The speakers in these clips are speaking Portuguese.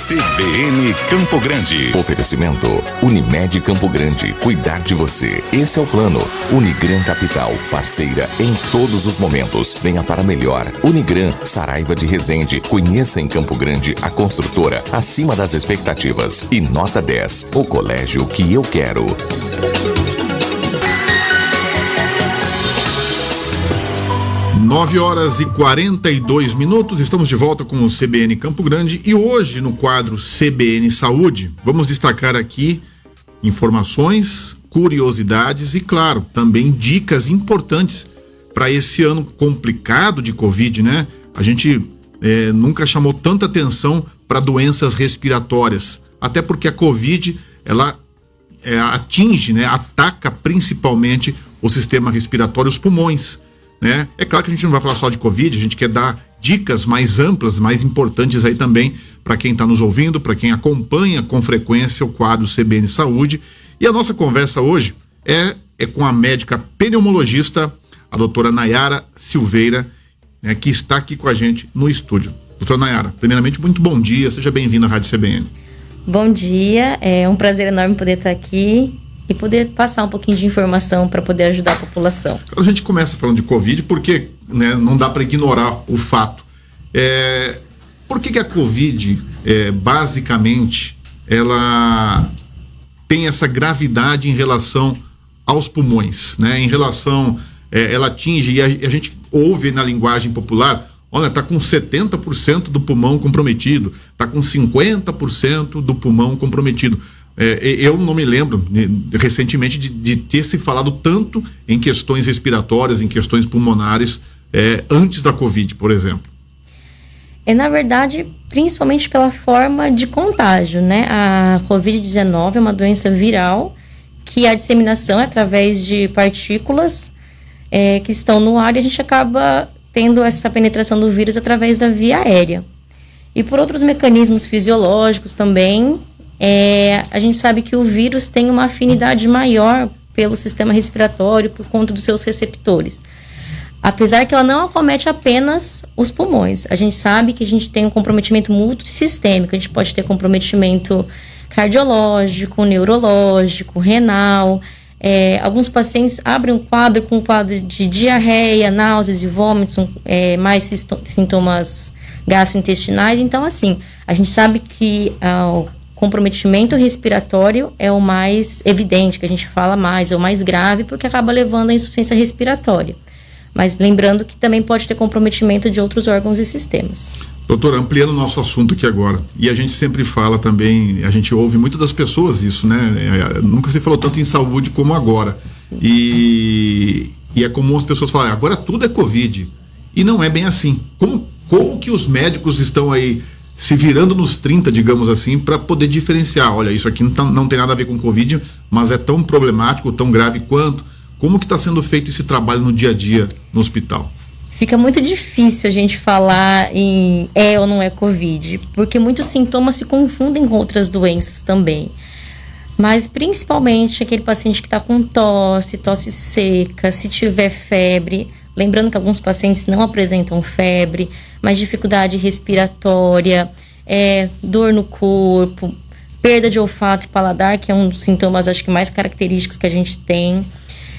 CBN Campo Grande. Oferecimento Unimed Campo Grande. Cuidar de você. Esse é o plano. Unigran Capital. Parceira em todos os momentos. Venha para melhor. Unigran, Saraiva de Resende. Conheça em Campo Grande a construtora acima das expectativas. E nota 10. O colégio que eu quero. 9h42, estamos de volta com o CBN Campo Grande e hoje no quadro CBN Saúde vamos destacar aqui informações, curiosidades e, claro, também dicas importantes para esse ano complicado de Covid, né? A gente nunca chamou tanta atenção para doenças respiratórias, até porque a Covid, ela atinge, né? Ataca principalmente o sistema respiratório, os pulmões, né? É claro que a gente não vai falar só de Covid, a gente quer dar dicas mais amplas, mais importantes aí também para quem está nos ouvindo, para quem acompanha com frequência o quadro CBN Saúde. E a nossa conversa hoje é com a médica pneumologista, a doutora Nayara Silveira, né, que está aqui com a gente no estúdio. Doutora Nayara, primeiramente, muito bom dia, seja bem-vinda à Rádio CBN. Bom dia, é um prazer enorme poder estar aqui e poder passar um pouquinho de informação para poder ajudar a população. A gente começa falando de Covid porque, né, não dá para ignorar o fato. Por que a Covid, basicamente, ela tem essa gravidade em relação aos pulmões, né? Em relação, ela atinge, e a gente ouve na linguagem popular, olha, está com 70% do pulmão comprometido, está com 50% do pulmão comprometido. Eu não me lembro recentemente de ter se falado tanto em questões respiratórias, em questões pulmonares, antes da Covid, por exemplo. Na verdade, principalmente pela forma de contágio, né? A Covid-19 é uma doença viral que a disseminação é através de partículas que estão no ar e a gente acaba tendo essa penetração do vírus através da via aérea. E por outros mecanismos fisiológicos também, a gente sabe que o vírus tem uma afinidade maior pelo sistema respiratório por conta dos seus receptores. Apesar que ela não acomete apenas os pulmões. A gente sabe que a gente tem um comprometimento multissistêmico. A gente pode ter comprometimento cardiológico, neurológico, renal. Alguns pacientes abrem um quadro com um quadro de diarreia, náuseas e vômitos, mais sintomas gastrointestinais. Então, assim, a gente sabe que o comprometimento respiratório é o mais evidente, que a gente fala mais, é o mais grave, porque acaba levando à insuficiência respiratória. Mas lembrando que também pode ter comprometimento de outros órgãos e sistemas. Doutora, ampliando o nosso assunto aqui agora, e a gente sempre fala também, a gente ouve muito das pessoas isso, né? Nunca se falou tanto em saúde como agora. E é comum as pessoas falarem, agora tudo é Covid. E não é bem assim. Como que os médicos estão aí se virando nos 30, digamos assim, para poder diferenciar? Olha, isso aqui não tem nada a ver com Covid, mas é tão problemático, tão grave quanto. Como que está sendo feito esse trabalho no dia a dia no hospital? Fica muito difícil a gente falar em ou não é Covid, porque muitos sintomas se confundem com outras doenças também. Mas principalmente aquele paciente que está com tosse seca, se tiver febre, lembrando que alguns pacientes não apresentam febre, mas dificuldade respiratória, dor no corpo, perda de olfato e paladar, que é um dos sintomas, acho que mais característicos que a gente tem.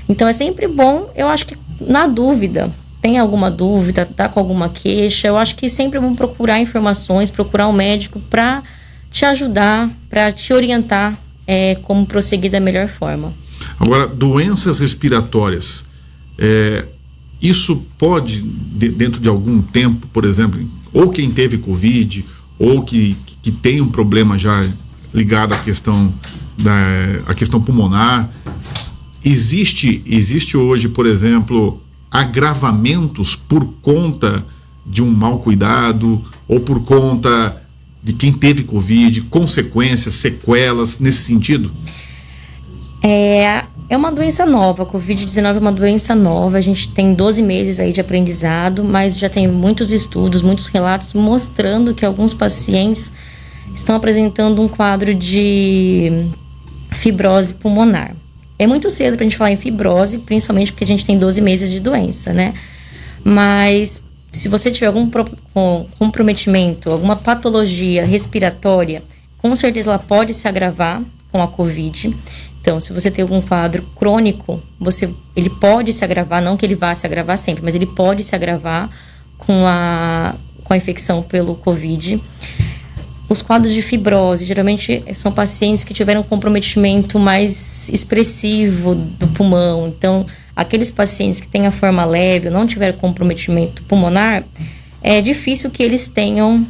Então é sempre bom, eu acho que na dúvida, tem alguma dúvida, tá com alguma queixa, eu acho que sempre é bom procurar informações, procurar um médico para te ajudar, para te orientar como prosseguir da melhor forma. Agora, doenças respiratórias, isso pode, dentro de algum tempo, por exemplo, ou quem teve Covid, ou que tem um problema já ligado à questão pulmonar, existe hoje, por exemplo, agravamentos por conta de um mau cuidado ou por conta de quem teve Covid, consequências, sequelas nesse sentido? É uma doença nova, a Covid-19 é uma doença nova, a gente tem 12 meses aí de aprendizado, mas já tem muitos estudos, muitos relatos mostrando que alguns pacientes estão apresentando um quadro de fibrose pulmonar. É muito cedo pra gente falar em fibrose, principalmente porque a gente tem 12 meses de doença, né? Mas se você tiver algum comprometimento, alguma patologia respiratória, com certeza ela pode se agravar com a COVID. Então, se você tem algum quadro crônico, ele pode se agravar, não que ele vá se agravar sempre, mas ele pode se agravar com a infecção pelo COVID. Os quadros de fibrose, geralmente são pacientes que tiveram um comprometimento mais expressivo do pulmão. Então, aqueles pacientes que têm a forma leve ou não tiveram comprometimento pulmonar, é difícil que eles tenham,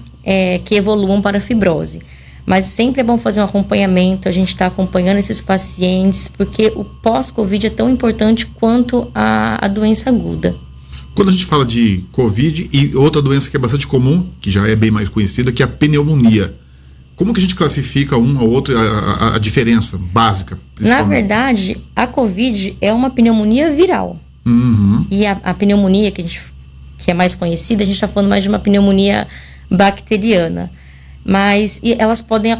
que evoluam para a fibrose. Mas sempre é bom fazer um acompanhamento, a gente está acompanhando esses pacientes, porque o pós-Covid é tão importante quanto a doença aguda. Quando a gente fala de Covid e outra doença que é bastante comum, que já é bem mais conhecida, que é a pneumonia. Como que a gente classifica um ao outro, a diferença básica? Na verdade, a Covid é uma pneumonia viral. Uhum. E a pneumonia que é mais conhecida, a gente está falando mais de uma pneumonia bacteriana. Mas elas podem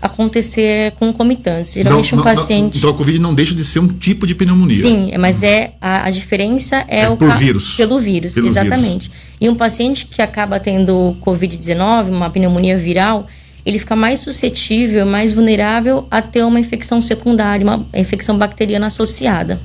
acontecer concomitantes. Geralmente paciente... Então a Covid não deixa de ser um tipo de pneumonia. Sim, mas a diferença pelo vírus, exatamente. E um paciente que acaba tendo Covid-19, uma pneumonia viral, ele fica mais suscetível, mais vulnerável a ter uma infecção secundária, uma infecção bacteriana associada.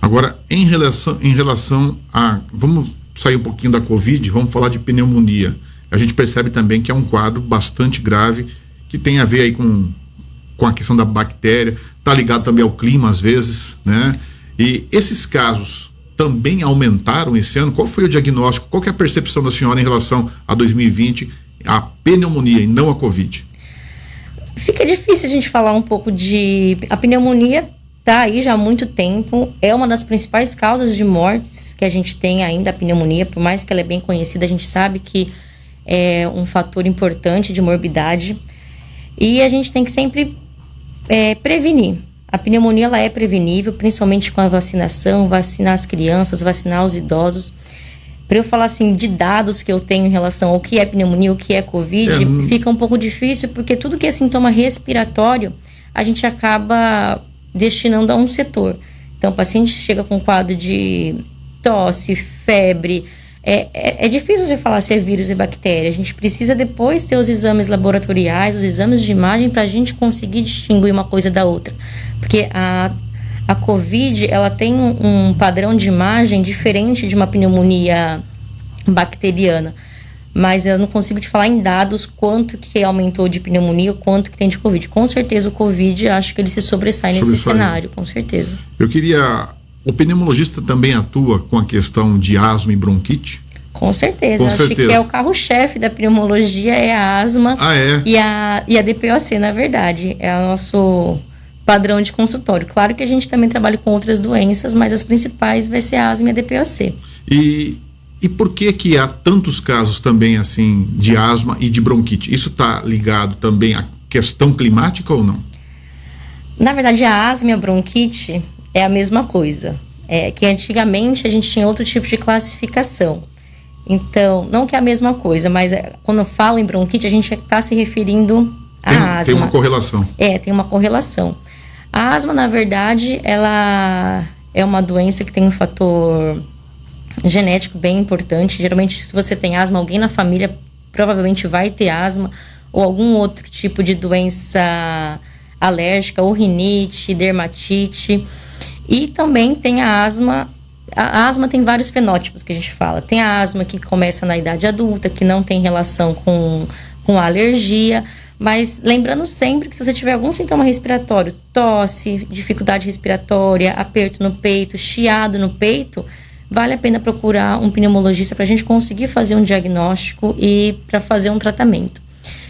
Agora, em relação a... Vamos sair um pouquinho da Covid, vamos falar de pneumonia. A gente percebe também que é um quadro bastante grave, que tem a ver aí com a questão da bactéria, está ligado também ao clima às vezes, né? E esses casos também aumentaram esse ano? Qual foi o diagnóstico? Qual que é a percepção da senhora em relação a 2020, a pneumonia e não a Covid? Fica difícil a gente falar um pouco de... A pneumonia está aí já há muito tempo, é uma das principais causas de mortes que a gente tem ainda, a pneumonia, por mais que ela é bem conhecida, a gente sabe que é um fator importante de morbidade e a gente tem que sempre prevenir. A pneumonia ela é prevenível, principalmente com a vacinação, vacinar as crianças, vacinar os idosos. Para eu falar assim de dados que eu tenho em relação ao que é pneumonia, o que é Covid, fica um pouco difícil, porque tudo que é sintoma respiratório, a gente acaba destinando a um setor. Então, o paciente chega com quadro de tosse, febre. É difícil você falar se é vírus e bactéria. A gente precisa depois ter os exames laboratoriais, os exames de imagem, para a gente conseguir distinguir uma coisa da outra. Porque a Covid, ela tem um padrão de imagem diferente de uma pneumonia bacteriana. Mas eu não consigo te falar em dados quanto que aumentou de pneumonia, quanto que tem de Covid. Com certeza o Covid, acho que ele se sobressai nesse cenário, com certeza. Eu queria... O pneumologista também atua com a questão de asma e bronquite? Com certeza. Acho que é o carro-chefe da pneumologia, é a asma e a DPOC, na verdade. É o nosso padrão de consultório. Claro que a gente também trabalha com outras doenças, mas as principais vai ser a asma e a DPOC. E por que há tantos casos também assim de asma e de bronquite? Isso está ligado também à questão climática ou não? Na verdade, a asma e a bronquite é a mesma coisa. Que antigamente a gente tinha outro tipo de classificação. Então, não que é a mesma coisa, mas quando eu falo em bronquite, a gente está se referindo à asma. Tem uma correlação. Tem uma correlação. A asma, na verdade, ela é uma doença que tem um fator genético bem importante. Geralmente, se você tem asma, alguém na família provavelmente vai ter asma ou algum outro tipo de doença alérgica, ou rinite, dermatite. E também tem a asma. A asma tem vários fenótipos que a gente fala. Tem a asma que começa na idade adulta, que não tem relação com a alergia. Mas lembrando sempre que se você tiver algum sintoma respiratório, tosse, dificuldade respiratória, aperto no peito, chiado no peito, vale a pena procurar um pneumologista para a gente conseguir fazer um diagnóstico e para fazer um tratamento.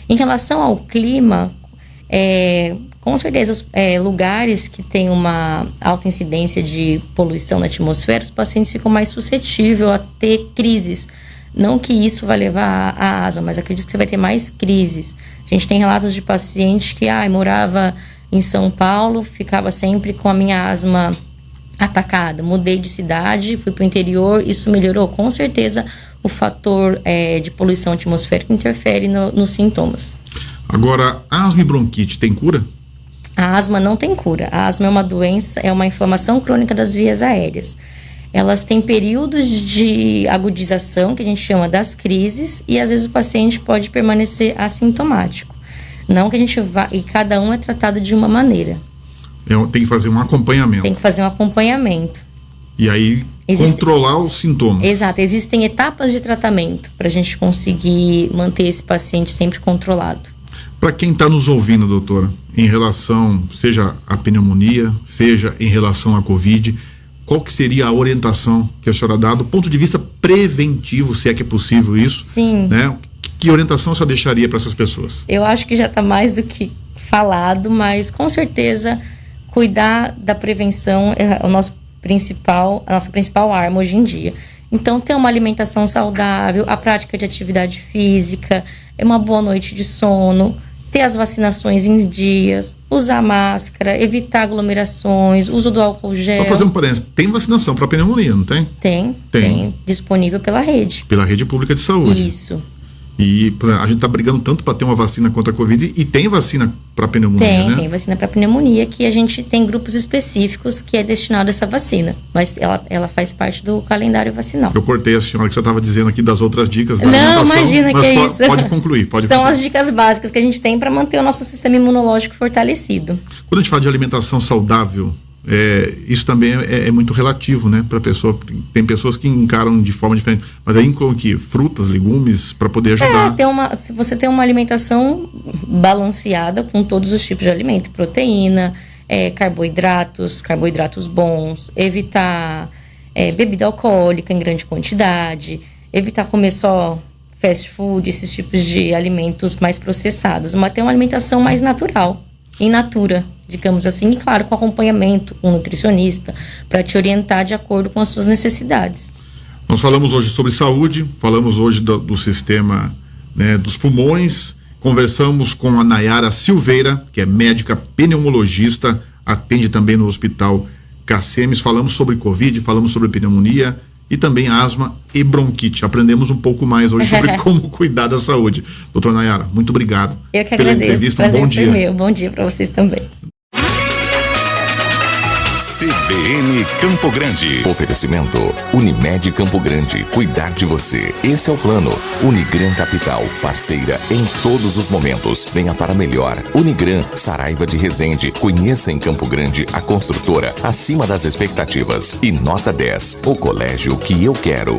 Em relação ao clima, com certeza, lugares que têm uma alta incidência de poluição na atmosfera, os pacientes ficam mais suscetíveis a ter crises. Não que isso vai levar a asma, mas acredito que você vai ter mais crises. A gente tem relatos de paciente que morava em São Paulo, ficava sempre com a minha asma atacada. Mudei de cidade, fui para o interior, isso melhorou. Com certeza, o fator de poluição atmosférica interfere nos sintomas. Agora, asma e bronquite tem cura? A asma não tem cura. A asma é uma doença, é uma inflamação crônica das vias aéreas. elas têm períodos de agudização, que a gente chama das crises, e às vezes o paciente pode permanecer assintomático. Não que a gente vá, e cada um é tratado de uma maneira. Tem que fazer um acompanhamento. Tem que fazer um acompanhamento. E aí, controlar os sintomas. Exato, existem etapas de tratamento para a gente conseguir manter esse paciente sempre controlado. Para quem está nos ouvindo, doutora, em relação, seja à pneumonia, seja em relação à Covid, qual que seria a orientação que a senhora dá do ponto de vista preventivo, se é que é possível isso? Sim. Né? Que orientação você deixaria para essas pessoas? Eu acho que já está mais do que falado, mas com certeza cuidar da prevenção é a nossa principal arma hoje em dia. Então, ter uma alimentação saudável, a prática de atividade física, uma boa noite de sono, ter as vacinações em dias, usar máscara, evitar aglomerações, uso do álcool gel. Só fazer um parênteses, tem vacinação para pneumonia, não tem? Tem, disponível pela rede. Pela rede pública de saúde. Isso. E a gente está brigando tanto para ter uma vacina contra a Covid, e tem vacina para pneumonia, né? Tem vacina para pneumonia, que a gente tem grupos específicos que é destinado a essa vacina, mas ela faz parte do calendário vacinal. Eu cortei a senhora que você estava dizendo aqui das outras dicas da alimentação. Não, imagina mas que é isso. Pode concluir. São as dicas básicas que a gente tem para manter o nosso sistema imunológico fortalecido. Quando a gente fala de alimentação saudável, isso também é muito relativo, né, para a pessoa. Tem pessoas que encaram de forma diferente, mas aí inclui que frutas, legumes, para poder ajudar. Se você tem uma alimentação balanceada com todos os tipos de alimento, proteína, carboidratos bons, evitar bebida alcoólica em grande quantidade, evitar comer só fast food, esses tipos de alimentos mais processados, mas ter uma alimentação mais natural, in natura, digamos assim, e claro, com acompanhamento com um nutricionista, para te orientar de acordo com as suas necessidades. Nós falamos hoje sobre saúde, falamos hoje do sistema, né, dos pulmões, conversamos com a Nayara Silveira, que é médica pneumologista, atende também no Hospital Cacemes, falamos sobre Covid, falamos sobre pneumonia e também asma e bronquite. Aprendemos um pouco mais hoje sobre como cuidar da saúde. Doutora Nayara, muito obrigado. Eu que pela agradeço. entrevista. Um bom dia. Meu. Bom dia para vocês também. CBN Campo Grande. Oferecimento Unimed Campo Grande. Cuidar de você. Esse é o plano. Unigran Capital. Parceira em todos os momentos. Venha para melhor. Unigran, Saraiva de Resende. Conheça em Campo Grande a construtora acima das expectativas. E nota 10. O colégio que eu quero.